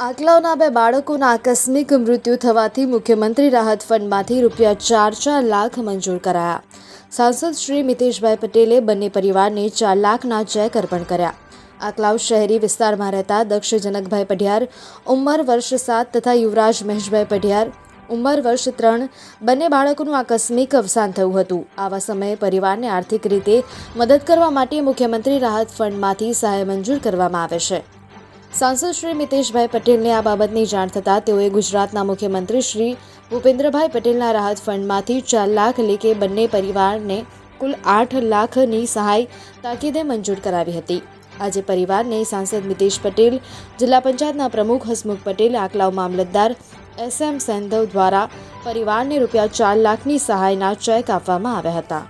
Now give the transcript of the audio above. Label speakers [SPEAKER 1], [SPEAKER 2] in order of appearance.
[SPEAKER 1] આકલાવના બે બાળકોના આકસ્મિક મૃત્યુ થવાથી મુખ્યમંત્રી રાહત ફંડમાંથી ₹4 લાખ મંજૂર કરાયા. સાંસદ શ્રી મિતેશભાઈ પટેલે બંને પરિવારને 4 લાખના ચેક અર્પણ કર્યા. આકલાવ શહેરી વિસ્તારમાં રહેતા દક્ષ જનકભાઈ પઢિયાર ઉંમર વર્ષ 7 તથા યુવરાજ મહેશભાઈ પઢિયાર ઉંમર વર્ષ 3 બંને બાળકોનું આકસ્મિક અવસાન થયું હતું. આવા સમયે પરિવારને આર્થિક રીતે મદદ કરવા માટે મુખ્યમંત્રી રાહત ફંડમાંથી સહાય મંજૂર કરવામાં આવે છે. સાંસદ શ્રી મિતેશભાઈ પટેલને આ બાબતની જાણ થતાં તેઓએ ગુજરાતના મુખ્યમંત્રી શ્રી ભૂપેન્દ્રભાઈ પટેલના રાહત ફંડમાંથી 4 લાખ લેખે બંને પરિવારને કુલ 8 લાખની સહાય તાકીદે મંજૂર કરાવી હતી. આજે પરિવારને સાંસદ મિતેશ પટેલ, જિલ્લા પંચાયતના પ્રમુખ હસમુખ પટેલ, આકલાવ મામલતદાર SM સેંધવ દ્વારા પરિવારને ₹4 લાખની સહાયના ચેક આપવામાં આવ્યા હતા.